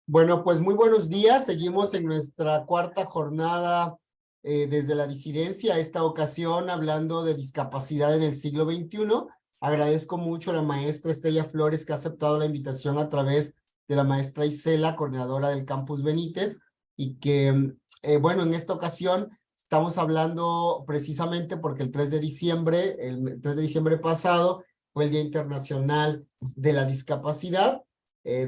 Bueno, pues muy buenos días. Seguimos en nuestra cuarta jornada desde la disidencia, esta ocasión hablando de discapacidad en el siglo XXI. Agradezco mucho a la maestra Estrella Flores que ha aceptado la invitación a través de la maestra Isela, coordinadora del Campus Benítez, y que, bueno, en esta ocasión estamos hablando precisamente porque el 3 de diciembre, el 3 de diciembre pasado, fue el Día Internacional de la Discapacidad,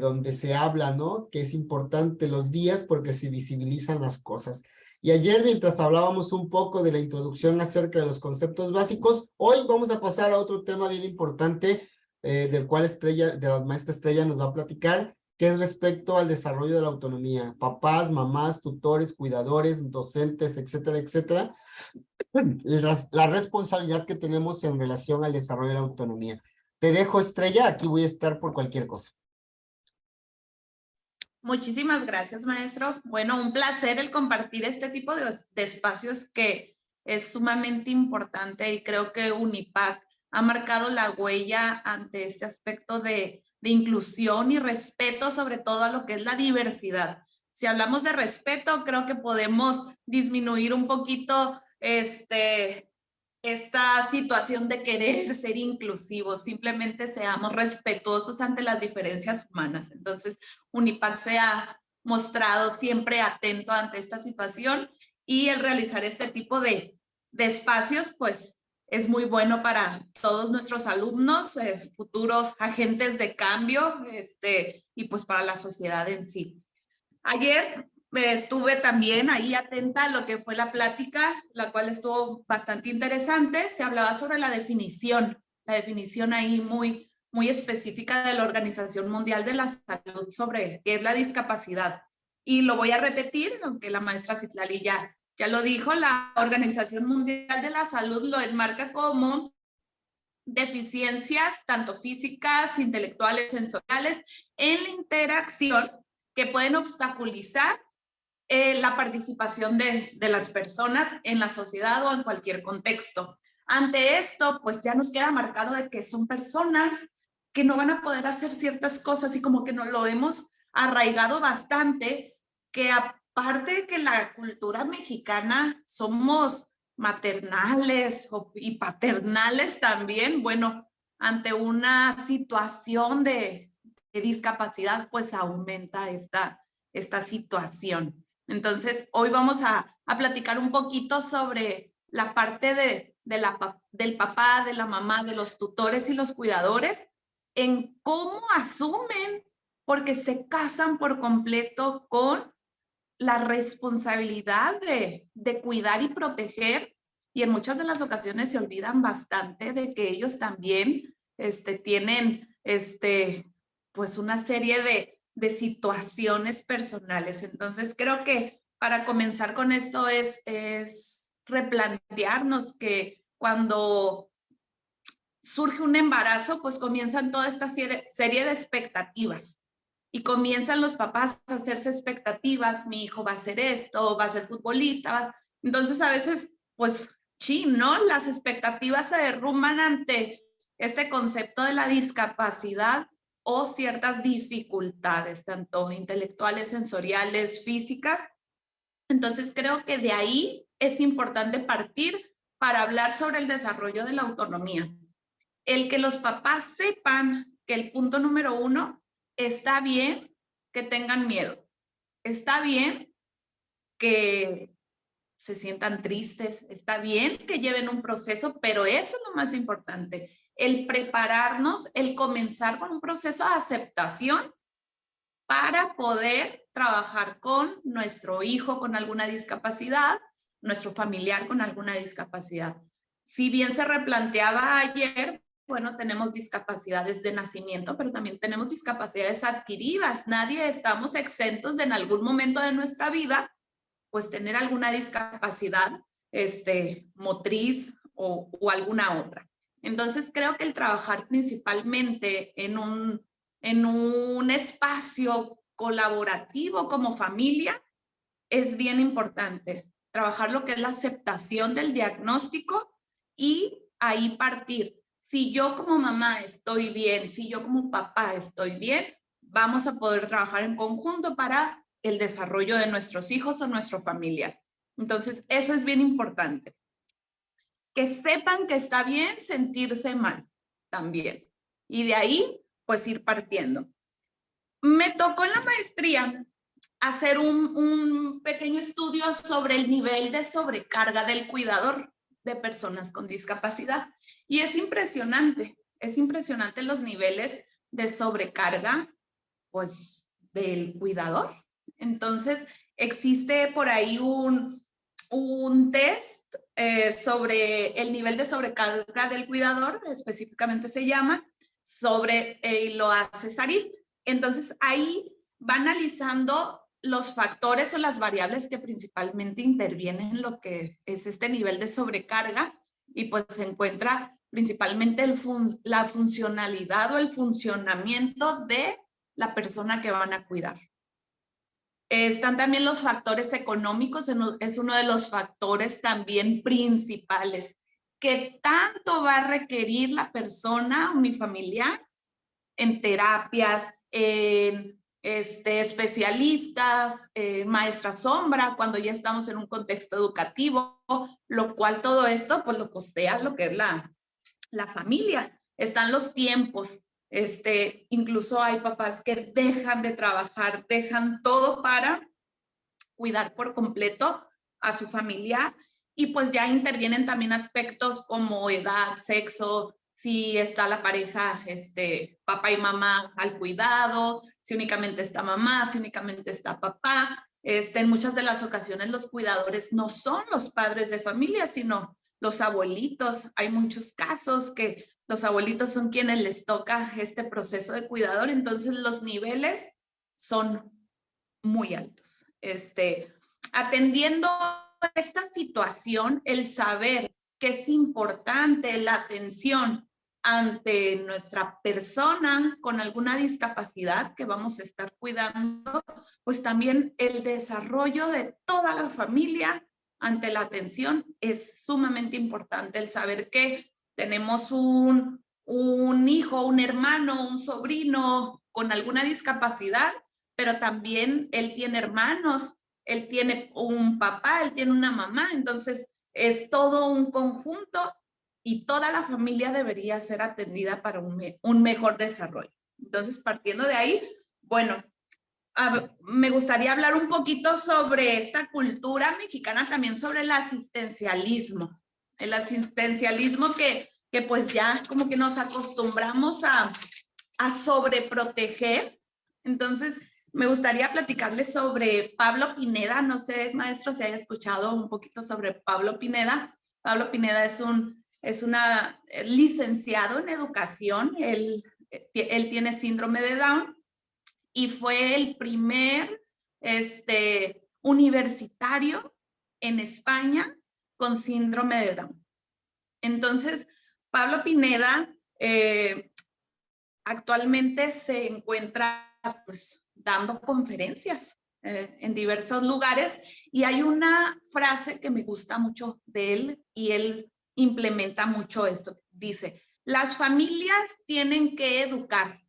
donde se habla, ¿no? Que es importante los días porque se visibilizan las cosas. Y ayer, mientras hablábamos un poco de la introducción acerca de los conceptos básicos, hoy vamos a pasar a otro tema bien importante, del cual de la maestra Estrella nos va a platicar, que es respecto al desarrollo de la autonomía. Papás, mamás, tutores, cuidadores, docentes, etcétera, etcétera. La responsabilidad que tenemos en relación al desarrollo de la autonomía. Te dejo, Estrella, aquí voy a estar por cualquier cosa. Muchísimas gracias, maestro. Bueno, un placer el compartir este tipo de espacios que es sumamente importante y creo que UNIPAC ha marcado la huella ante este aspecto de inclusión y respeto, sobre todo a lo que es la diversidad. Si hablamos de respeto, creo que podemos disminuir un poquito esta situación de querer ser inclusivos, simplemente seamos respetuosos ante las diferencias humanas. Entonces, UNIPAC se ha mostrado siempre atento ante esta situación y el realizar este tipo de espacios, pues, es muy bueno para todos nuestros alumnos, futuros agentes de cambio, y pues para la sociedad en sí. Ayer estuve también ahí atenta a lo que fue la plática, la cual estuvo bastante interesante. Se hablaba sobre la definición ahí muy específica de la Organización Mundial de la Salud sobre qué es la discapacidad. Y lo voy a repetir, aunque la maestra Citlali ya lo dijo, la Organización Mundial de la Salud lo enmarca como deficiencias tanto físicas, intelectuales, sensoriales, en la interacción que pueden obstaculizar la participación de las personas en la sociedad o en cualquier contexto. Ante esto, pues ya nos queda marcado de que son personas que no van a poder hacer ciertas cosas y como que nos lo hemos arraigado bastante, que aparte de que la cultura mexicana somos maternales y paternales también, bueno, ante una situación de discapacidad, pues aumenta esta situación. Entonces, hoy vamos a platicar un poquito sobre la parte del papá, de la mamá, de los tutores y los cuidadores, en cómo asumen, porque se casan por completo con la responsabilidad de cuidar y proteger, y en muchas de las ocasiones se olvidan bastante de que ellos también tienen pues una serie de situaciones personales. Entonces creo que para comenzar con esto es replantearnos que cuando surge un embarazo, pues comienzan toda esta serie de expectativas y comienzan los papás a hacerse expectativas, mi hijo va a hacer esto, va a ser futbolista, entonces a veces, pues, ¿no? Las expectativas se derrumban ante este concepto de la discapacidad o ciertas dificultades, tanto intelectuales, sensoriales, físicas. Entonces creo que de ahí es importante partir para hablar sobre el desarrollo de la autonomía. El que los papás sepan que el punto número 1, está bien que tengan miedo, está bien que se sientan tristes, está bien que lleven un proceso, pero eso es lo más importante, el prepararnos, el comenzar con un proceso de aceptación para poder trabajar con nuestro hijo con alguna discapacidad, nuestro familiar con alguna discapacidad. Si bien se replanteaba ayer, bueno, tenemos discapacidades de nacimiento, pero también tenemos discapacidades adquiridas. Nadie estamos exentos de en algún momento de nuestra vida, pues tener alguna discapacidad motriz o alguna otra. Entonces creo que el trabajar principalmente en un espacio colaborativo como familia es bien importante. Trabajar lo que es la aceptación del diagnóstico y ahí partir. Si yo como mamá estoy bien, si yo como papá estoy bien, vamos a poder trabajar en conjunto para el desarrollo de nuestros hijos o nuestro familiar. Entonces, eso es bien importante. Que sepan que está bien sentirse mal también. Y de ahí, pues ir partiendo. Me tocó en la maestría hacer un pequeño estudio sobre el nivel de sobrecarga del cuidador de personas con discapacidad. Y es impresionante los niveles de sobrecarga, pues, del cuidador. Entonces, existe por ahí un test sobre el nivel de sobrecarga del cuidador, específicamente se llama, lo hace Sarit. Entonces, ahí va analizando los factores o las variables que principalmente intervienen en lo que es este nivel de sobrecarga, y pues se encuentra principalmente la funcionalidad o el funcionamiento de la persona que van a cuidar. Están también los factores económicos, es uno de los factores también principales. ¿Qué tanto va a requerir la persona unifamiliar en terapias, en especialistas, maestra sombra, cuando ya estamos en un contexto educativo, lo cual todo esto pues lo costea lo que es la familia? Están los tiempos. Incluso hay papás que dejan de trabajar, dejan todo para cuidar por completo a su familia, y pues ya intervienen también aspectos como edad, sexo, si está la pareja, papá y mamá al cuidado, si únicamente está mamá, si únicamente está papá. En muchas de las ocasiones los cuidadores no son los padres de familia, sino los abuelitos. Hay muchos casos que los abuelitos son quienes les toca este proceso de cuidador, entonces los niveles son muy altos. Atendiendo esta situación, el saber que es importante la atención ante nuestra persona con alguna discapacidad que vamos a estar cuidando, pues también el desarrollo de toda la familia ante la atención es sumamente importante. El saber que tenemos un hijo, un hermano, un sobrino con alguna discapacidad, pero también él tiene hermanos, él tiene un papá, él tiene una mamá, entonces es todo un conjunto y toda la familia debería ser atendida para un mejor desarrollo. Entonces, partiendo de ahí, bueno, me gustaría hablar un poquito sobre esta cultura mexicana, también sobre el asistencialismo que pues ya como que nos acostumbramos a sobreproteger. Entonces, me gustaría platicarles sobre Pablo Pineda. No sé, maestro, si haya escuchado un poquito sobre Pablo Pineda. Pablo Pineda es un licenciado en educación. Él tiene síndrome de Down y fue el primer universitario en España con síndrome de Down. Entonces, Pablo Pineda actualmente se encuentra pues dando conferencias en diversos lugares, y hay una frase que me gusta mucho de él y él implementa mucho esto. Dice, las familias tienen que educar,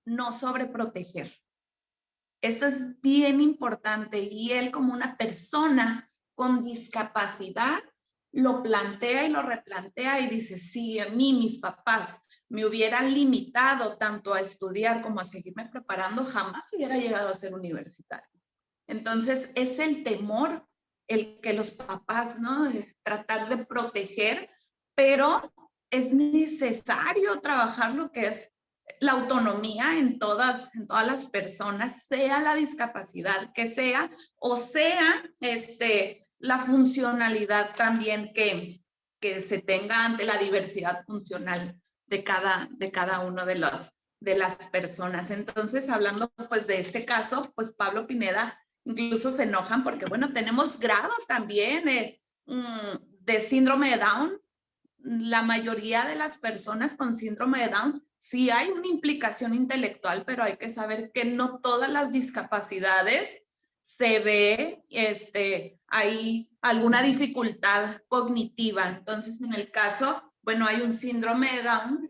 no sobreproteger. Esto es bien importante, y él, como una persona con discapacidad, lo plantea y lo replantea y dice, si a mí mis papás me hubieran limitado tanto a estudiar como a seguirme preparando, jamás hubiera llegado a ser universitario. Entonces es el temor el que los papás, ¿no? Tratar de proteger, pero es necesario trabajar lo que es la autonomía en todas las personas, sea la discapacidad que sea, o sea la funcionalidad también que se tenga ante la diversidad funcional de cada uno de las personas. Entonces, hablando pues de este caso, pues Pablo Pineda, incluso se enojan porque, bueno, tenemos grados también de síndrome de Down. La mayoría de las personas con síndrome de Down sí hay una implicación intelectual, pero hay que saber que no todas las discapacidades se ve, hay alguna dificultad cognitiva. Entonces, en el caso, bueno, hay un síndrome de Down,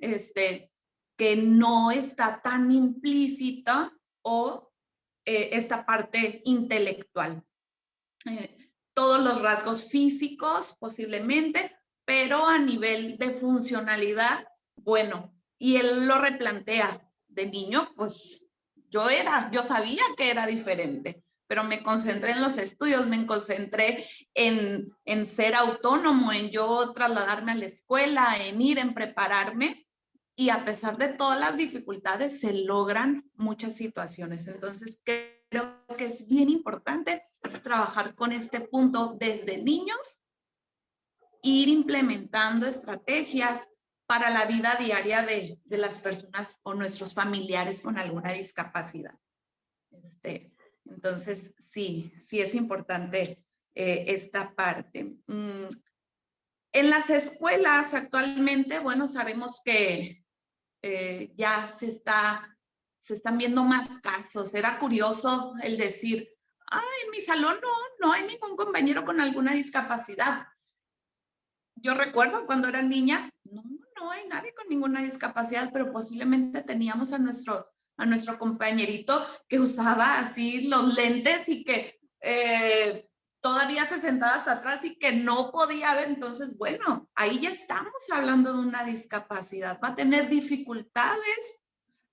que no está tan implícito o esta parte intelectual. Todos los rasgos físicos posiblemente, pero a nivel de funcionalidad, bueno, y él lo replantea. De niño, pues yo sabía que era diferente, pero me concentré en los estudios, me concentré en ser autónomo, en yo trasladarme a la escuela, en prepararme, y a pesar de todas las dificultades se logran muchas situaciones. Entonces creo que es bien importante trabajar con este punto desde niños, ir implementando estrategias para la vida diaria de las personas o nuestros familiares con alguna discapacidad. Entonces, sí es importante esta parte. En las escuelas actualmente, bueno, sabemos que ya se están viendo más casos. Era curioso el decir, en mi salón no hay ningún compañero con alguna discapacidad. Yo recuerdo cuando era niña, no hay nadie con ninguna discapacidad, pero posiblemente teníamos a nuestro compañerito que usaba así los lentes y que todavía se sentaba hasta atrás y que no podía ver. Entonces, bueno, ahí ya estamos hablando de una discapacidad. Va a tener dificultades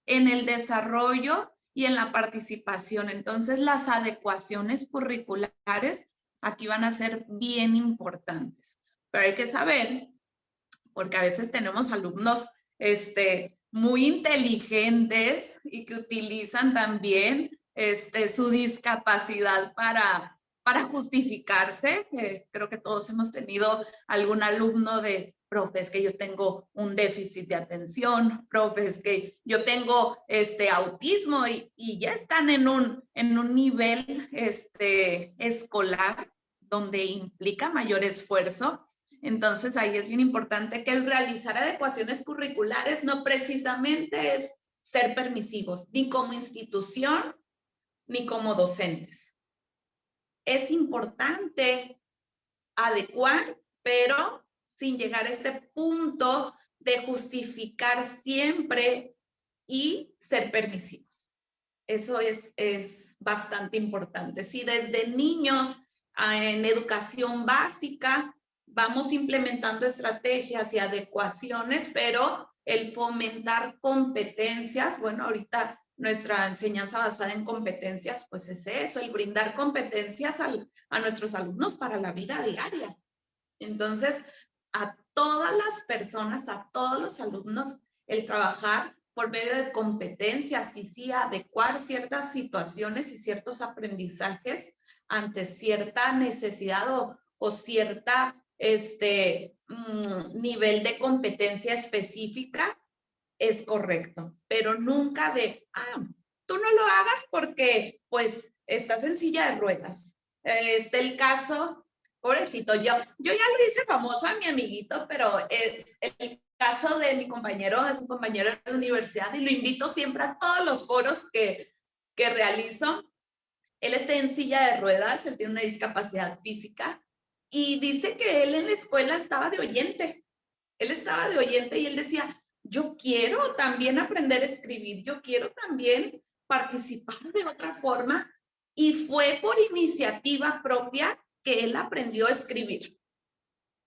en el desarrollo y en la participación. Entonces, las adecuaciones curriculares aquí van a ser bien importantes. Pero hay que saber, porque a veces tenemos alumnos muy inteligentes y que utilizan también su discapacidad para justificarse. Creo que todos hemos tenido algún alumno de, profe, es que yo tengo un déficit de atención, profe, es que yo tengo autismo, y ya están en un nivel escolar donde implica mayor esfuerzo. Entonces ahí es bien importante que el realizar adecuaciones curriculares no precisamente es ser permisivos, ni como institución, ni como docentes. Es importante adecuar, pero sin llegar a este punto de justificar siempre y ser permisivos. Eso es bastante importante. Si desde niños en educación básica vamos implementando estrategias y adecuaciones, pero el fomentar competencias, bueno, ahorita nuestra enseñanza basada en competencias, pues es eso, el brindar competencias a nuestros alumnos para la vida diaria. Entonces, a todas las personas, a todos los alumnos, el trabajar por medio de competencias y sí adecuar ciertas situaciones y ciertos aprendizajes ante cierta necesidad o cierta nivel de competencia específica es correcto, pero nunca de, tú no lo hagas porque pues estás en silla de ruedas. El caso, pobrecito, yo ya lo hice famoso a mi amiguito, pero es el caso de mi compañero, es un compañero de la universidad y lo invito siempre a todos los foros que realizo. Él está en silla de ruedas, él tiene una discapacidad física y dice que él en la escuela estaba de oyente. Él estaba de oyente y él decía, yo quiero también aprender a escribir, yo quiero también participar de otra forma. Y fue por iniciativa propia que él aprendió a escribir.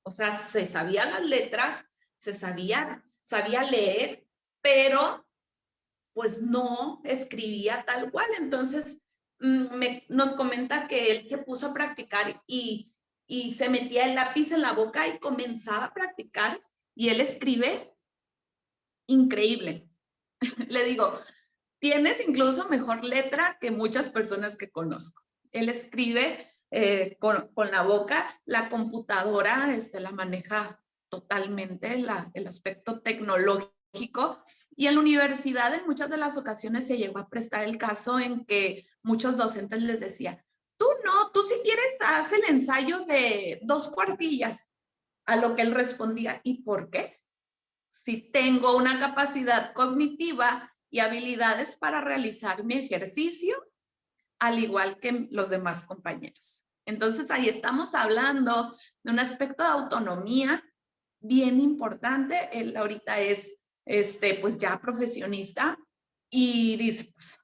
O sea, se sabía las letras, sabía leer, pero pues no escribía tal cual. Entonces, nos comenta que él se puso a practicar y se metía el lápiz en la boca y comenzaba a practicar y él escribe increíble. Le digo, tienes incluso mejor letra que muchas personas que conozco. Él escribe con la boca, la computadora la maneja totalmente, el aspecto tecnológico. Y en la universidad en muchas de las ocasiones se llegó a prestar el caso en que muchos docentes les decían, tú no, tú si quieres haz el ensayo de 2 cuartillas. A lo que él respondía, ¿y por qué? Si tengo una capacidad cognitiva y habilidades para realizar mi ejercicio, al igual que los demás compañeros. Entonces ahí estamos hablando de un aspecto de autonomía bien importante. Él ahorita es pues ya profesionista y dice, pues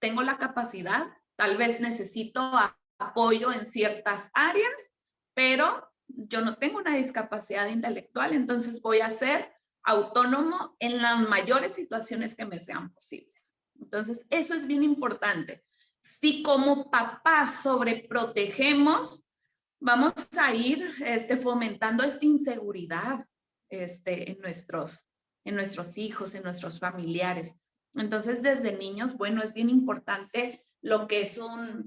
tengo la capacidad, tal vez necesito apoyo en ciertas áreas, pero yo no tengo una discapacidad intelectual, entonces voy a ser autónomo en las mayores situaciones que me sean posibles. Entonces, eso es bien importante. Si como papás sobreprotegemos, vamos a ir fomentando esta inseguridad en nuestros hijos, en nuestros familiares. Entonces, desde niños, bueno, es bien importante lo que es una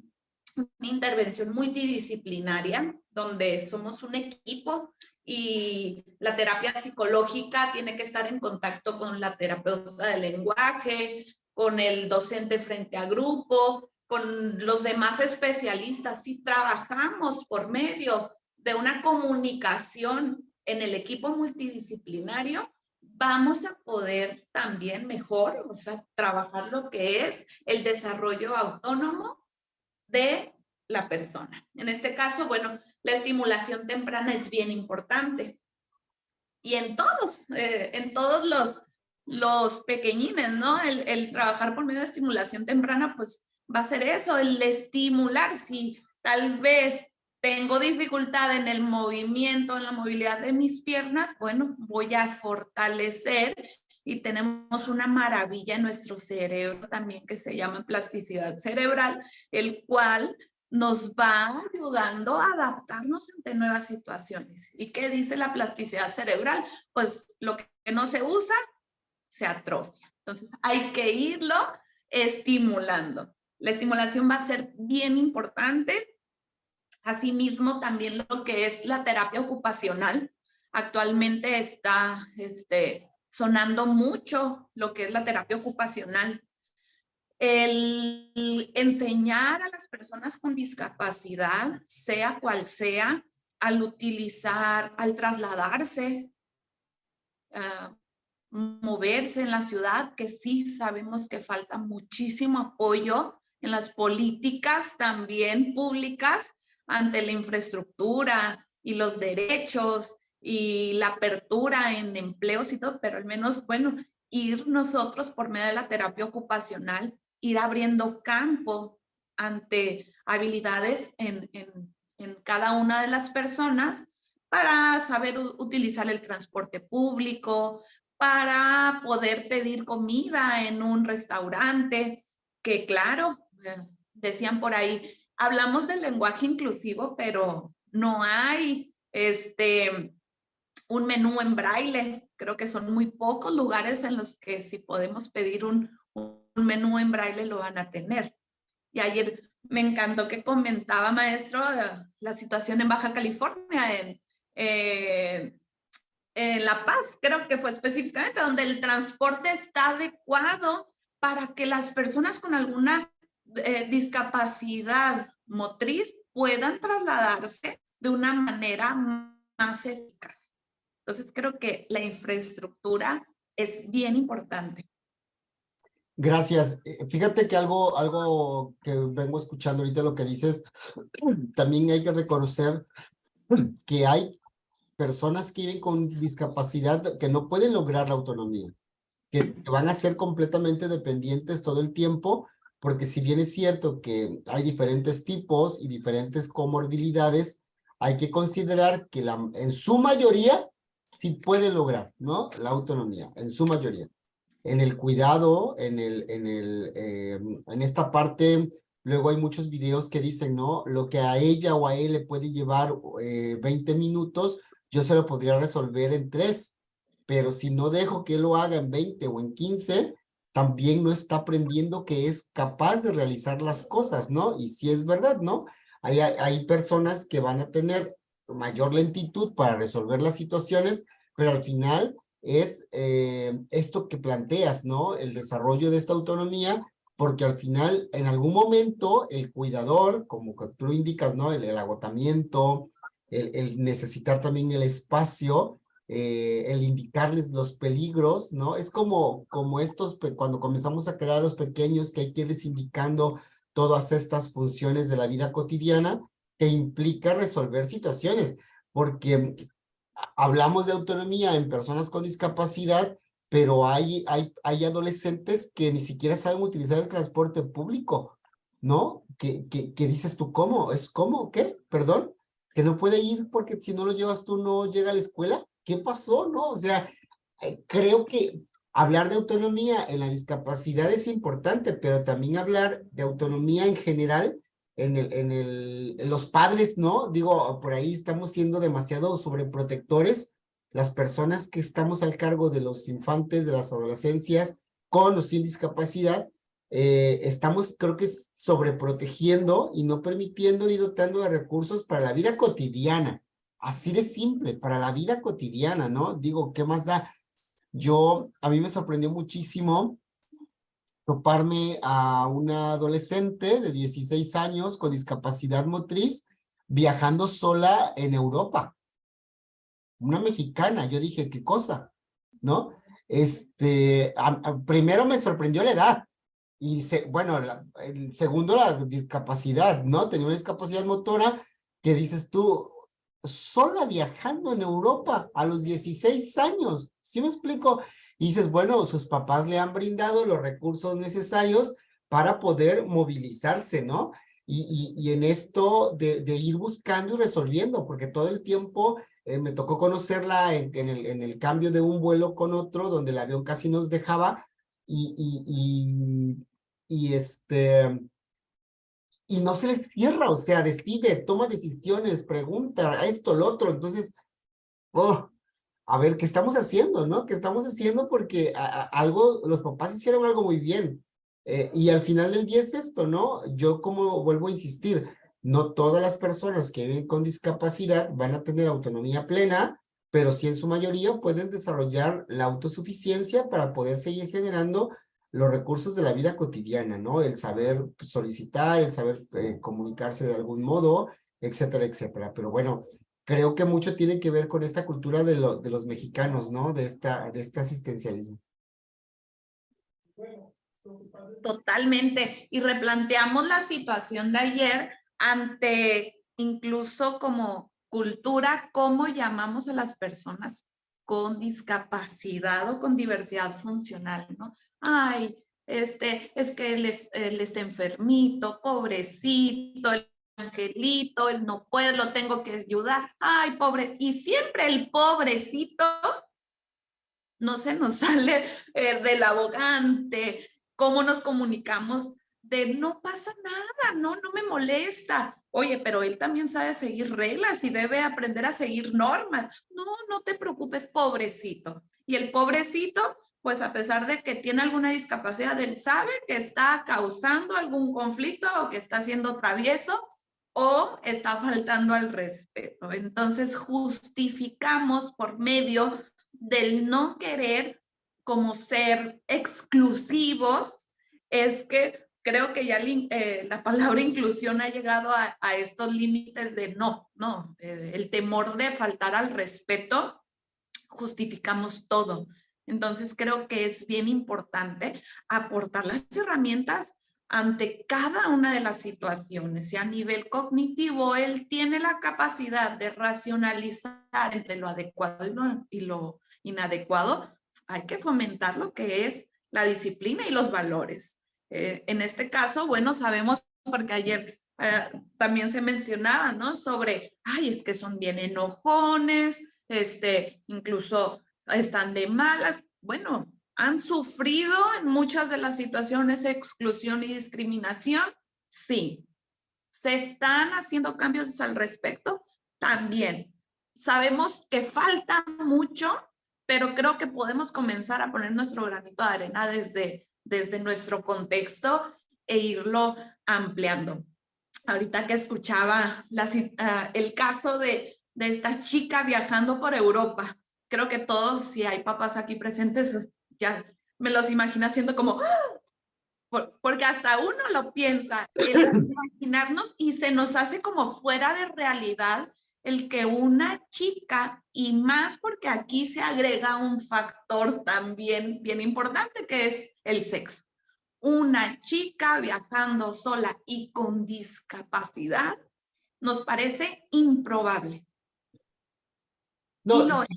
intervención multidisciplinaria, donde somos un equipo y la terapia psicológica tiene que estar en contacto con la terapeuta del lenguaje, con el docente frente a grupo, con los demás especialistas. Si trabajamos por medio de una comunicación en el equipo multidisciplinario, vamos a poder también mejor, o sea, trabajar lo que es el desarrollo autónomo de la persona. En este caso, bueno, la estimulación temprana es bien importante. Y en todos los pequeñines, ¿no? El trabajar por medio de estimulación temprana, pues va a ser eso, el estimular. Si tal vez tengo dificultad en el movimiento, en la movilidad de mis piernas, bueno, voy a fortalecer y tenemos una maravilla en nuestro cerebro también que se llama plasticidad cerebral, el cual nos va ayudando a adaptarnos ante nuevas situaciones. ¿Y qué dice la plasticidad cerebral? Pues lo que no se usa, se atrofia. Entonces hay que irlo estimulando. La estimulación va a ser bien importante. Asimismo, también lo que es la terapia ocupacional. Actualmente está sonando mucho lo que es la terapia ocupacional. El enseñar a las personas con discapacidad, sea cual sea, al utilizar, al trasladarse, moverse en la ciudad, que sí sabemos que falta muchísimo apoyo en las políticas también públicas ante la infraestructura y los derechos y la apertura en empleos y todo, pero al menos, bueno, ir nosotros por medio de la terapia ocupacional, ir abriendo campo ante habilidades en cada una de las personas para saber utilizar el transporte público, para poder pedir comida en un restaurante, que claro, decían por ahí, hablamos del lenguaje inclusivo, pero no hay un menú en braille. Creo que son muy pocos lugares en los que si podemos pedir un menú en braille lo van a tener. Y ayer me encantó que comentaba, maestro, la situación en Baja California, en La Paz, creo que fue específicamente, donde el transporte está adecuado para que las personas con alguna discapacidad motriz puedan trasladarse de una manera más eficaz. Entonces, creo que la infraestructura es bien importante. Gracias. Fíjate que algo que vengo escuchando ahorita lo que dices, también hay que reconocer que hay personas que viven con discapacidad que no pueden lograr la autonomía, que van a ser completamente dependientes todo el tiempo, porque si bien es cierto que hay diferentes tipos y diferentes comorbilidades, hay que considerar que en su mayoría sí pueden lograr, ¿no? La autonomía, en su mayoría. En el cuidado, en esta parte, luego hay muchos videos que dicen, ¿no? Lo que a ella o a él le puede llevar 20 minutos, yo se lo podría resolver en 3, pero si no dejo que él lo haga en 20 o en 15, también no está aprendiendo que es capaz de realizar las cosas, ¿no? Y sí es verdad, ¿no? Hay personas que van a tener mayor lentitud para resolver las situaciones, pero al final es esto que planteas, ¿no? El desarrollo de esta autonomía, porque al final, en algún momento, el cuidador, como que tú indicas, ¿no? El agotamiento, el necesitar también el espacio, el indicarles los peligros, ¿no? Es como cuando comenzamos a crear a los pequeños, que hay que irles indicando todas estas funciones de la vida cotidiana, que implica resolver situaciones, porque hablamos de autonomía en personas con discapacidad, pero hay adolescentes que ni siquiera saben utilizar el transporte público, ¿no? Que dices tú, ¿cómo? ¿Cómo? ¿Qué? ¿Perdón? ¿Que no puede ir porque si no lo llevas tú no llega a la escuela? ¿Qué pasó? ¿No? O sea, creo que hablar de autonomía en la discapacidad es importante, pero también hablar de autonomía en general en los padres, ¿no? Digo, por ahí estamos siendo demasiado sobreprotectores, las personas que estamos al cargo de los infantes, de las adolescencias, con o sin discapacidad, estamos, creo que, sobreprotegiendo y no permitiendo ni dotando de recursos para la vida cotidiana. Así de simple, para la vida cotidiana, ¿no? Digo, ¿qué más da? A mí me sorprendió muchísimo toparme a una adolescente de 16 años con discapacidad motriz viajando sola en Europa, una mexicana. Yo dije, ¿qué cosa? ¿No? Primero me sorprendió la edad y bueno, el segundo la discapacidad, ¿no? Tenía una discapacidad motora que dices tú, sola viajando en Europa a los 16 años, ¿sí me explico? Y dices, bueno, sus papás le han brindado los recursos necesarios para poder movilizarse, ¿no? Y en esto de ir buscando y resolviendo, porque todo el tiempo me tocó conocerla en el cambio de un vuelo con otro, donde el avión casi nos dejaba, y, y, y, y este, y no se les cierra, o sea, decide, toma decisiones, pregunta, esto, lo otro. Entonces, oh, a ver, ¿qué estamos haciendo, no? ¿Qué estamos haciendo? Porque algo, los papás hicieron algo muy bien. Y al final del día es esto, ¿no? Yo como vuelvo a insistir, no todas las personas que viven con discapacidad van a tener autonomía plena, pero sí en su mayoría pueden desarrollar la autosuficiencia para poder seguir generando los recursos de la vida cotidiana, ¿no? El saber solicitar, el saber comunicarse de algún modo, etcétera, etcétera. Pero bueno, creo que mucho tiene que ver con esta cultura de los mexicanos, ¿no? De este asistencialismo. Totalmente. Y replanteamos la situación de ayer ante incluso como cultura, cómo llamamos a las personas con discapacidad o con diversidad funcional, ¿no? Ay, es que él está enfermito, pobrecito, el angelito, él no puede, lo tengo que ayudar. Ay, pobre. Y siempre el pobrecito no se nos sale del abogante, cómo nos comunicamos de no pasa nada, no me molesta. Oye, pero él también sabe seguir reglas y debe aprender a seguir normas. No te preocupes, pobrecito. Y el pobrecito, pues a pesar de que tiene alguna discapacidad, él sabe que está causando algún conflicto o que está siendo travieso o está faltando al respeto. Entonces justificamos por medio del no querer como ser exclusivos, es que creo que ya la palabra inclusión ha llegado a estos límites de el temor de faltar al respeto, justificamos todo. Entonces creo que es bien importante aportar las herramientas ante cada una de las situaciones. Y a nivel cognitivo, él tiene la capacidad de racionalizar entre lo adecuado y lo inadecuado. Hay que fomentar lo que es la disciplina y los valores. En este caso, bueno, sabemos porque ayer también se mencionaba, ¿no? Sobre, ay, es que son bien enojones, incluso están de malas. Bueno, han sufrido en muchas de las situaciones exclusión y discriminación. Sí. ¿Se están haciendo cambios al respecto? También. Sabemos que falta mucho, pero creo que podemos comenzar a poner nuestro granito de arena desde nuestro contexto e irlo ampliando. Ahorita que escuchaba el caso de esta chica viajando por Europa, creo que todos, si hay papás aquí presentes, ya me los imagino haciendo como, porque hasta uno lo piensa, el imaginarnos y se nos hace como fuera de realidad el que una chica, y más porque aquí se agrega un factor también bien importante que es el sexo. Una chica viajando sola y con discapacidad nos parece improbable. No, Y lo es.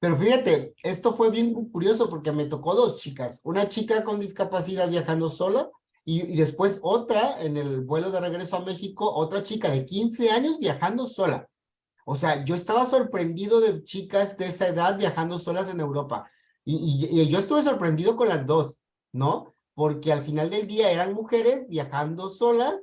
Pero fíjate, esto fue bien curioso porque me tocó dos chicas, una chica con discapacidad viajando sola y después otra en el vuelo de regreso a México, otra chica de 15 años viajando sola. O sea, yo estaba sorprendido de chicas de esa edad viajando solas en Europa. Y yo estuve sorprendido con las dos, ¿no? Porque al final del día eran mujeres viajando solas,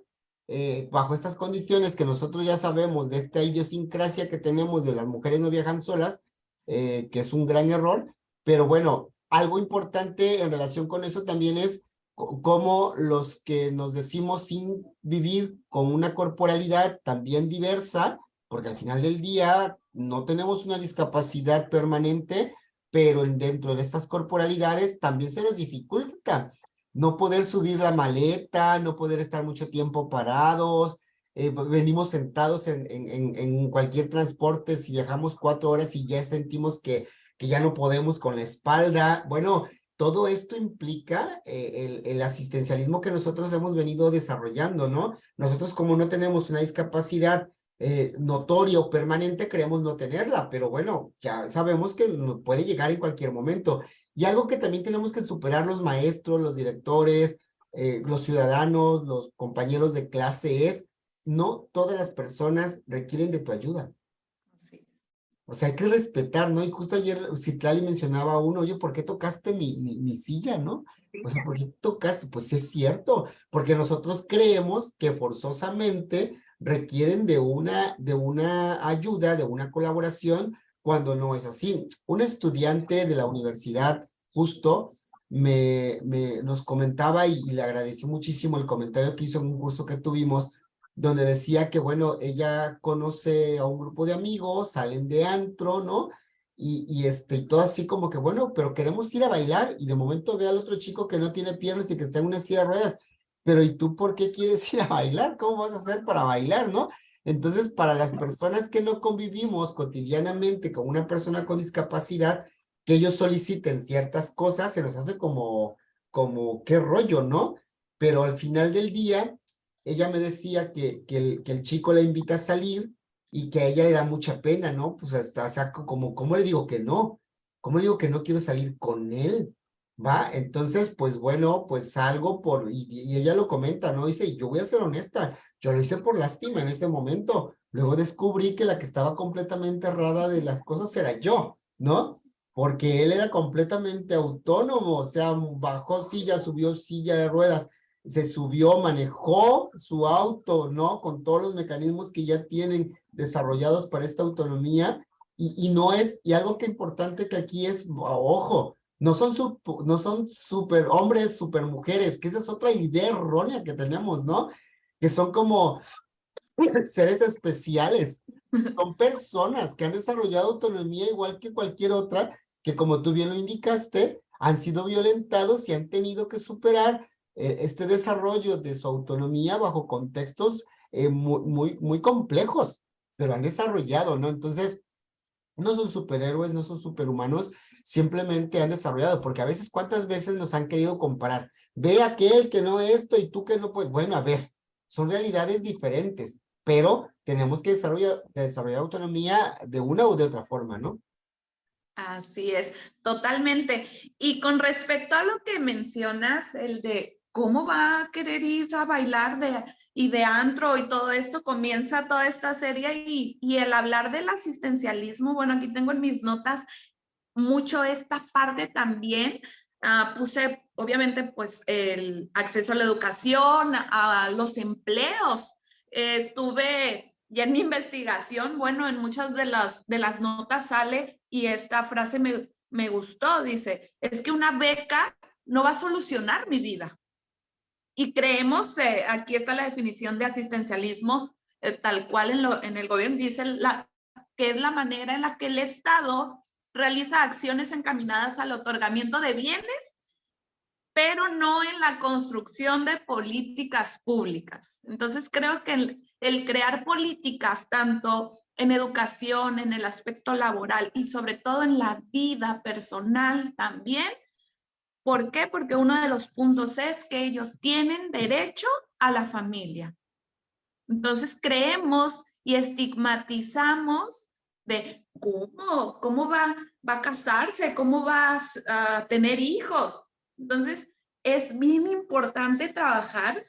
bajo estas condiciones que nosotros ya sabemos de esta idiosincrasia que tenemos de las mujeres no viajan solas, que es un gran error. Pero bueno, algo importante en relación con eso también es cómo los que nos decimos sin vivir con una corporalidad también diversa, porque al final del día no tenemos una discapacidad permanente, pero dentro de estas corporalidades también se nos dificulta no poder subir la maleta, no poder estar mucho tiempo parados, venimos sentados en cualquier transporte, si viajamos 4 horas y ya sentimos que ya no podemos con la espalda. Bueno, todo esto implica el asistencialismo que nosotros hemos venido desarrollando, ¿no? Nosotros como no tenemos una discapacidad notoria o permanente, creemos no tenerla, pero bueno, ya sabemos que puede llegar en cualquier momento. Y algo que también tenemos que superar los maestros, los directores, los ciudadanos, los compañeros de clase es, no todas las personas requieren de tu ayuda. Sí. O sea, hay que respetar, ¿no? Y justo ayer Citlali mencionaba a uno, oye, ¿por qué tocaste mi silla, no? O sea, ¿por qué tocaste? Pues sí es cierto, porque nosotros creemos que forzosamente requieren de una ayuda, de una colaboración, cuando no es así. Un estudiante de la universidad justo nos comentaba y le agradecí muchísimo el comentario que hizo en un curso que tuvimos, donde decía que, bueno, ella conoce a un grupo de amigos, salen de antro, ¿no? Y todo así como que, bueno, pero queremos ir a bailar, y de momento ve al otro chico que no tiene piernas y que está en una silla de ruedas, pero ¿y tú por qué quieres ir a bailar? ¿Cómo vas a hacer para bailar, no? Entonces, para las personas que no convivimos cotidianamente con una persona con discapacidad, que ellos soliciten ciertas cosas, se nos hace como, qué rollo, ¿no? Pero al final del día ella me decía que el chico la invita a salir y que a ella le da mucha pena, ¿no? Pues hasta, o sea, como, ¿cómo le digo que no? ¿Cómo le digo que no quiero salir con él? ¿Va? Entonces, pues bueno, pues salgo y ella lo comenta, ¿no? Dice, yo voy a ser honesta, yo lo hice por lástima en ese momento. Luego descubrí que la que estaba completamente errada de las cosas era yo, ¿no? Porque él era completamente autónomo, o sea, bajó silla, subió silla de ruedas, se subió, manejó su auto, ¿no? Con todos los mecanismos que ya tienen desarrollados para esta autonomía. Y no es, y algo que importante que aquí es, ojo, no son super hombres, super mujeres, que esa es otra idea errónea que tenemos, ¿no? Que son como seres especiales. Son personas que han desarrollado autonomía igual que cualquier otra, que como tú bien lo indicaste, han sido violentados y han tenido que superar este desarrollo de su autonomía bajo contextos muy complejos, pero han desarrollado, ¿no? Entonces, no son superhéroes, no son superhumanos, simplemente han desarrollado, porque a veces, ¿cuántas veces nos han querido comparar? Ve aquel que no esto y tú que no puedes. Bueno, a ver, son realidades diferentes, pero tenemos que desarrollar autonomía de una u de otra forma, ¿no? Así es, totalmente. Y con respecto a lo que mencionas, el de cómo va a querer ir a bailar y de antro y todo esto, comienza toda esta serie y el hablar del asistencialismo, bueno, aquí tengo en mis notas mucho esta parte también. Puse, obviamente, pues el acceso a la educación, a los empleos. Estuve ya en mi investigación, bueno, en muchas de las notas sale y esta frase me gustó, dice, es que una beca no va a solucionar mi vida. Y creemos, aquí está la definición de asistencialismo, tal cual en el gobierno dice que es la manera en la que el Estado realiza acciones encaminadas al otorgamiento de bienes, pero no en la construcción de políticas públicas. Entonces creo que el crear políticas tanto en educación, en el aspecto laboral y sobre todo en la vida personal también. ¿Por qué? Porque uno de los puntos es que ellos tienen derecho a la familia. Entonces creemos y estigmatizamos de cómo va a casarse, cómo vas a tener hijos. Entonces, es bien importante trabajar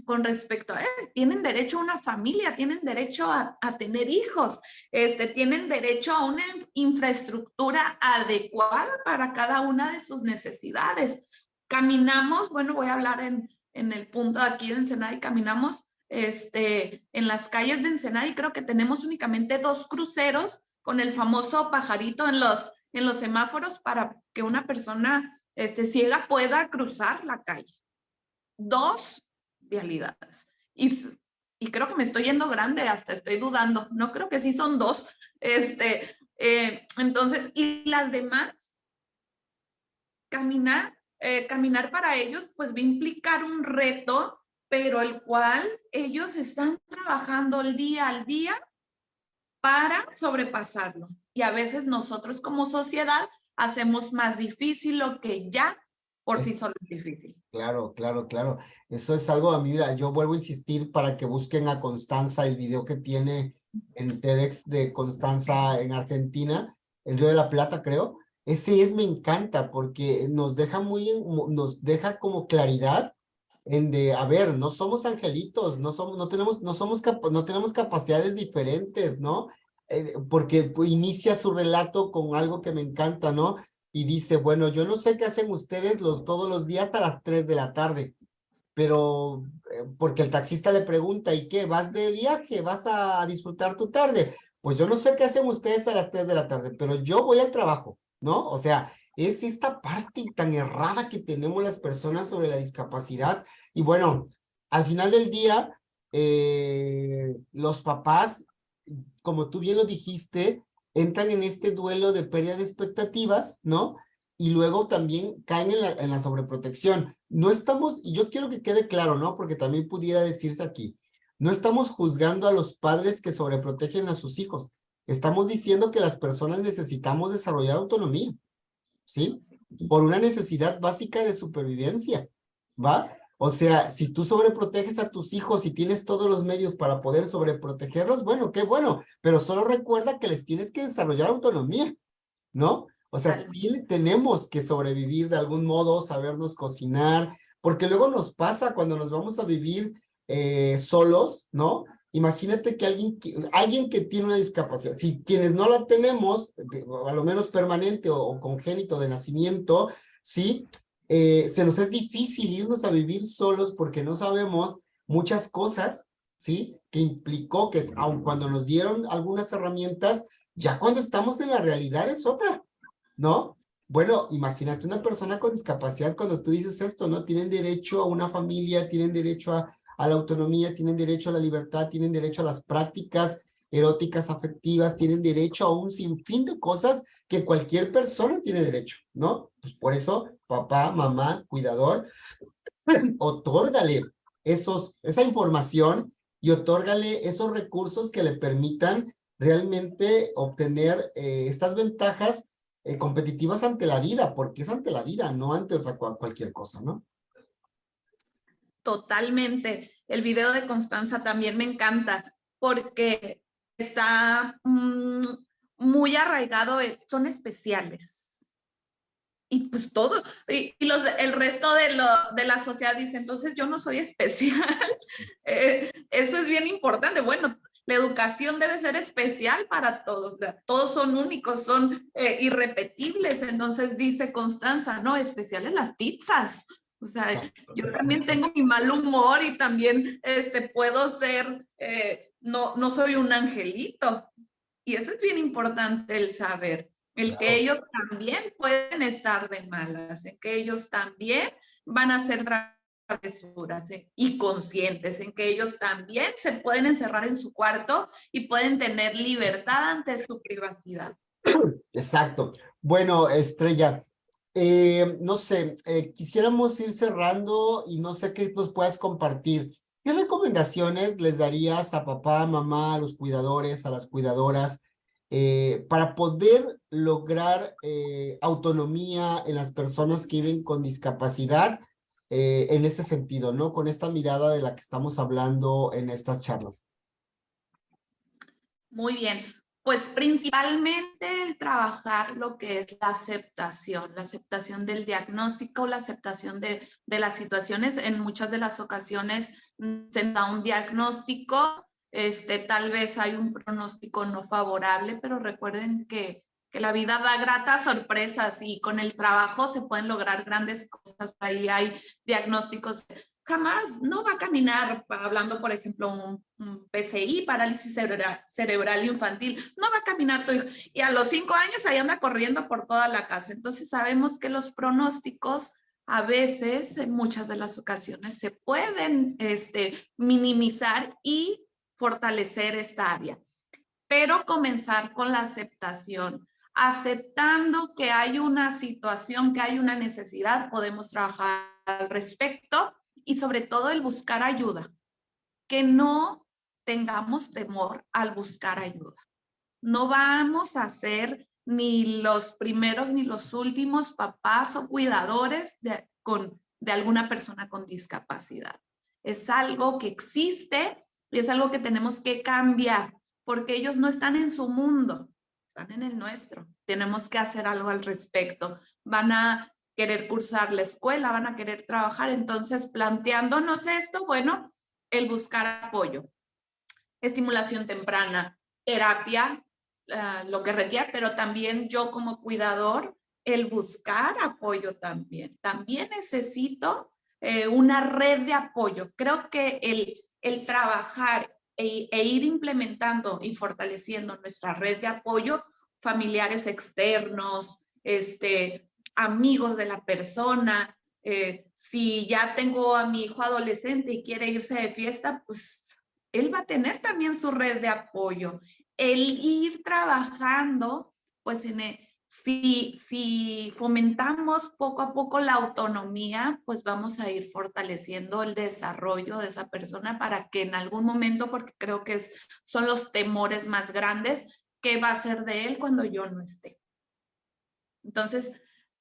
con respecto a, tienen derecho a una familia, tienen derecho a tener hijos, tienen derecho a una infraestructura adecuada para cada una de sus necesidades. Caminamos, bueno, voy a hablar en el punto aquí de Ensenada, y caminamos en las calles de Ensenada, y creo que tenemos únicamente 2 cruceros con el famoso pajarito en los semáforos para que una persona ciega pueda cruzar la calle. 2 vialidades. Y creo que me estoy yendo grande, hasta estoy dudando. No creo que sí son 2. Entonces, y las demás, caminar para ellos, pues va a implicar un reto, pero el cual ellos están trabajando el día al día para sobrepasarlo. Y a veces nosotros como sociedad hacemos más difícil lo que ya por sí solo es difícil. Claro, claro, claro. Eso es algo a mí, mira, yo vuelvo a insistir para que busquen a Constanza, el video que tiene en TEDx de Constanza en Argentina, el Río de la Plata, creo. Me encanta porque nos deja nos deja como claridad en de, a ver, no somos angelitos, no tenemos capacidades diferentes, ¿no? Porque pues, inicia su relato con algo que me encanta, ¿no? Y dice, bueno, yo no sé qué hacen ustedes todos los días a las 3 de la tarde, pero porque el taxista le pregunta, ¿y qué? ¿Vas de viaje? ¿Vas a disfrutar tu tarde? Pues yo no sé qué hacen ustedes a las 3 de la tarde, pero yo voy al trabajo, ¿no? O sea, es esta parte tan errada que tenemos las personas sobre la discapacidad. Y bueno, al final del día, los papás, como tú bien lo dijiste, entran en este duelo de pérdida de expectativas, ¿no? Y luego también caen en la sobreprotección. No estamos, y yo quiero que quede claro, ¿no? Porque también pudiera decirse aquí, no estamos juzgando a los padres que sobreprotegen a sus hijos. Estamos diciendo que las personas necesitamos desarrollar autonomía, ¿sí? Por una necesidad básica de supervivencia, ¿va? O sea, si tú sobreproteges a tus hijos y tienes todos los medios para poder sobreprotegerlos, bueno, qué bueno, pero solo recuerda que les tienes que desarrollar autonomía, ¿no? O sea, tenemos que sobrevivir de algún modo, sabernos cocinar, porque luego nos pasa cuando nos vamos a vivir solos, ¿no? Imagínate que alguien que tiene una discapacidad, si quienes no la tenemos, a lo menos permanente o congénito de nacimiento, ¿sí? Se nos es difícil irnos a vivir solos porque no sabemos muchas cosas, ¿sí? Que implicó que, aun cuando nos dieron algunas herramientas, ya cuando estamos en la realidad es otra, ¿no? Bueno, imagínate una persona con discapacidad cuando tú dices esto, ¿no? Tienen derecho a una familia, tienen derecho a la autonomía, tienen derecho a la libertad, tienen derecho a las prácticas eróticas, afectivas, tienen derecho a un sinfín de cosas que cualquier persona tiene derecho, ¿no? Pues por eso, papá, mamá, cuidador, otórgale esa información y otórgale esos recursos que le permitan realmente obtener estas ventajas competitivas ante la vida, porque es ante la vida, no ante cualquier cosa, ¿no? Totalmente. El video de Constanza también me encanta porque está muy arraigado, son especiales. Y pues todo, el resto de la sociedad dice, entonces yo no soy especial. Eso es bien importante. Bueno, la educación debe ser especial para todos. Todos son únicos, son irrepetibles. Entonces dice Constanza, no, especiales las pizzas. O sea, yo también tengo mi mal humor y también puedo ser, no soy un angelito. Y eso es bien importante el saber, el que ellos también pueden estar de malas, en que ellos también van a hacer travesuras y conscientes, en que ellos también se pueden encerrar en su cuarto y pueden tener libertad ante su privacidad. Exacto. Bueno, Estrella, no sé, quisiéramos ir cerrando y no sé qué nos puedas compartir. ¿Qué recomendaciones les darías a papá, mamá, a los cuidadores, a las cuidadoras, para poder lograr autonomía en las personas que viven con discapacidad en este sentido, ¿no? Con esta mirada de la que estamos hablando en estas charlas. Muy bien. Pues principalmente el trabajar lo que es la aceptación del diagnóstico, la aceptación de las situaciones. En muchas de las ocasiones se da un diagnóstico, tal vez hay un pronóstico no favorable, pero recuerden que la vida da gratas sorpresas y con el trabajo se pueden lograr grandes cosas. Ahí hay diagnósticos. Jamás no va a caminar, hablando por ejemplo un PCI, parálisis cerebral infantil, no va a caminar tu hijo. Y a los 5 años ahí anda corriendo por toda la casa. Entonces sabemos que los pronósticos a veces, en muchas de las ocasiones, se pueden minimizar y fortalecer esta área. Pero comenzar con la aceptación. Aceptando que hay una situación, que hay una necesidad, podemos trabajar al respecto. Y sobre todo el buscar ayuda, que no tengamos temor al buscar ayuda. No vamos a ser ni los primeros ni los últimos papás o cuidadores de alguna persona con discapacidad. Es algo que existe y es algo que tenemos que cambiar, porque ellos no están en su mundo, están en el nuestro. Tenemos que hacer algo al respecto. Van a querer cursar la escuela, van a querer trabajar. Entonces, planteándonos esto, bueno, el buscar apoyo, estimulación temprana, terapia, lo que requiera, pero también yo como cuidador, el buscar apoyo también. También necesito una red de apoyo. Creo que el trabajar e ir implementando y fortaleciendo nuestra red de apoyo, familiares externos, amigos de la persona. Si ya tengo a mi hijo adolescente y quiere irse de fiesta, pues él va a tener también su red de apoyo. El ir trabajando, pues si fomentamos poco a poco la autonomía, pues vamos a ir fortaleciendo el desarrollo de esa persona para que en algún momento, porque creo que son los temores más grandes, ¿qué va a ser de él cuando yo no esté? Entonces,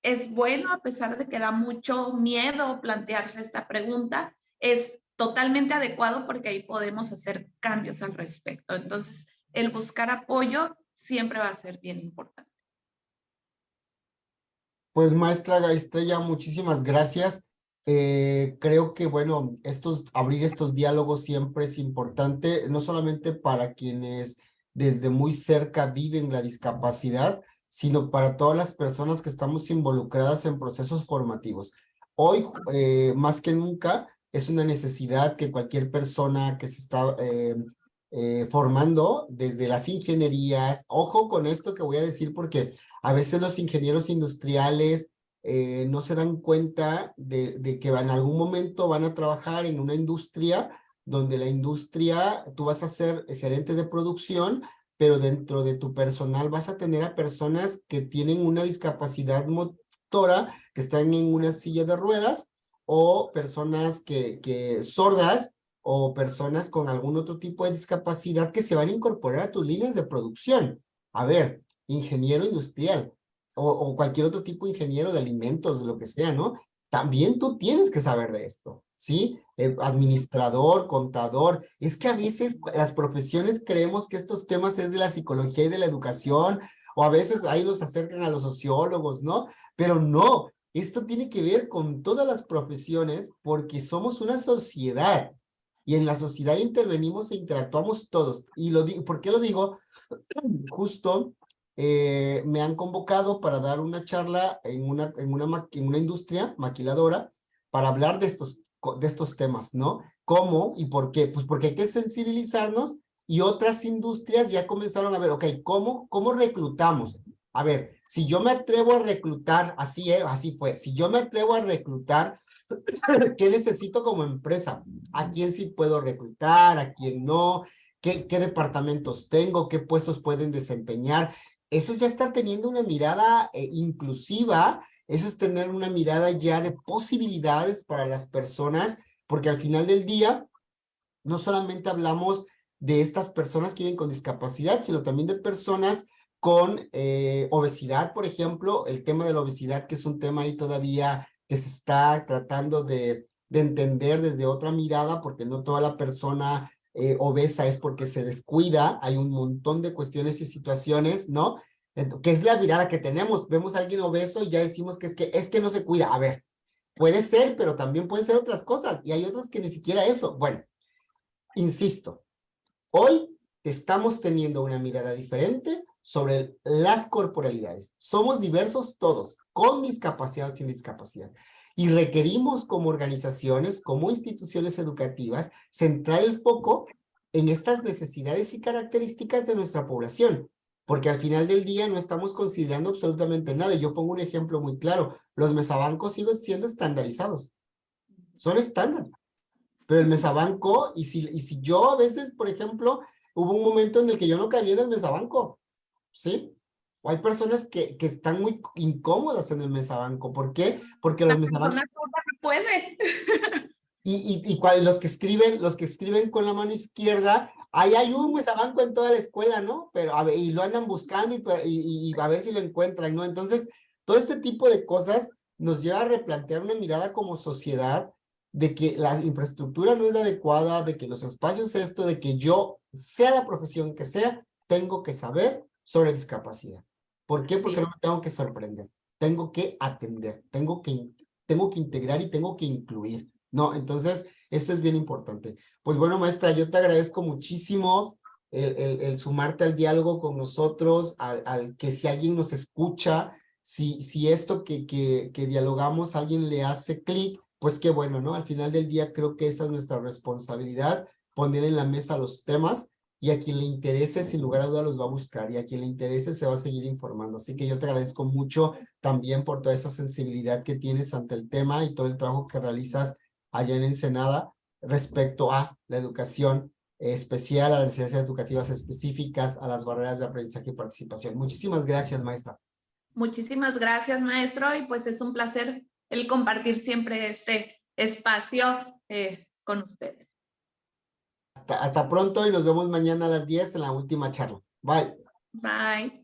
es bueno, a pesar de que da mucho miedo plantearse esta pregunta, es totalmente adecuado porque ahí podemos hacer cambios al respecto. Entonces, el buscar apoyo siempre va a ser bien importante. Pues maestra Estrella, muchísimas gracias. Creo que, bueno, abrir estos diálogos siempre es importante, no solamente para quienes desde muy cerca viven la discapacidad, sino para todas las personas que estamos involucradas en procesos formativos. Hoy, más que nunca, es una necesidad que cualquier persona que se está formando desde las ingenierías, ojo con esto que voy a decir porque a veces los ingenieros industriales no se dan cuenta de que en algún momento van a trabajar en una industria donde la industria, tú vas a ser gerente de producción, pero dentro de tu personal vas a tener a personas que tienen una discapacidad motora, que están en una silla de ruedas, o personas que sordas, o personas con algún otro tipo de discapacidad que se van a incorporar a tus líneas de producción. A ver, ingeniero industrial o cualquier otro tipo de ingeniero de alimentos, de lo que sea, ¿no? También tú tienes que saber de esto, ¿sí? Administrador, contador. Es que a veces las profesiones creemos que estos temas es de la psicología y de la educación, o a veces ahí nos acercan a los sociólogos, ¿no? Pero no, esto tiene que ver con todas las profesiones porque somos una sociedad. Y en la sociedad intervenimos e interactuamos todos. Y ¿por qué lo digo? Justo me han convocado para dar una charla en una industria maquiladora para hablar de estos temas, ¿no? ¿Cómo y por qué? Pues porque hay que sensibilizarnos y otras industrias ya comenzaron a ver, ok, ¿cómo reclutamos? A ver, si yo me atrevo a reclutar, así fue, si yo me atrevo a reclutar, ¿qué necesito como empresa? ¿A quién sí puedo reclutar? ¿A quién no? ¿Qué departamentos tengo? ¿Qué puestos pueden desempeñar? Eso es ya estar teniendo una mirada inclusiva, eso es tener una mirada ya de posibilidades para las personas, porque al final del día, no solamente hablamos de estas personas que viven con discapacidad, sino también de personas con obesidad, por ejemplo, el tema de la obesidad, que es un tema ahí todavía que se está tratando de entender desde otra mirada, porque no toda la persona obesa es porque se descuida, hay un montón de cuestiones y situaciones, ¿no? Que es la mirada que tenemos, vemos a alguien obeso y ya decimos que es que no se cuida. A ver, puede ser, pero también pueden ser otras cosas, y hay otras que ni siquiera eso. Bueno, insisto, hoy estamos teniendo una mirada diferente sobre las corporalidades. Somos diversos todos, con discapacidad o sin discapacidad. Y requerimos como organizaciones, como instituciones educativas, centrar el foco en estas necesidades y características de nuestra población. Porque al final del día no estamos considerando absolutamente nada. Yo pongo un ejemplo muy claro. Los mesabancos siguen siendo estandarizados. Son estándar. Pero el mesabanco, y si yo a veces, por ejemplo, hubo un momento en el que yo no cabía en el mesabanco, ¿sí? O hay personas que están muy incómodas en el mesabanco. ¿Por qué? Porque los La mesabancos, persona zurda no puede. los que escriben con la mano izquierda, ahí hay un mesabanco en toda la escuela, ¿no? Pero a ver, y lo andan buscando y a ver si lo encuentran, ¿no? Entonces, todo este tipo de cosas nos lleva a replantear una mirada como sociedad de que la infraestructura no es la adecuada, de que los espacios esto, de que yo, sea la profesión que sea, tengo que saber sobre discapacidad. ¿Por qué? Porque Sí. no me tengo que sorprender, tengo que atender, tengo que integrar y tengo que incluir, ¿no? Entonces, esto es bien importante. Pues bueno, maestra, yo te agradezco muchísimo el sumarte al diálogo con nosotros, al que si alguien nos escucha, si esto que dialogamos a alguien le hace clic, pues qué bueno, ¿no? Al final del día creo que esa es nuestra responsabilidad, poner en la mesa los temas, y a quien le interese, sin lugar a dudas, los va a buscar, y a quien le interese se va a seguir informando. Así que yo te agradezco mucho también por toda esa sensibilidad que tienes ante el tema y todo el trabajo que realizas allá en Ensenada respecto a la educación especial, a las necesidades educativas específicas, a las barreras de aprendizaje y participación. Muchísimas gracias, maestra. Muchísimas gracias, maestro, y pues es un placer el compartir siempre este espacio con ustedes. Hasta pronto y nos vemos mañana a las 10 en la última charla. Bye. Bye.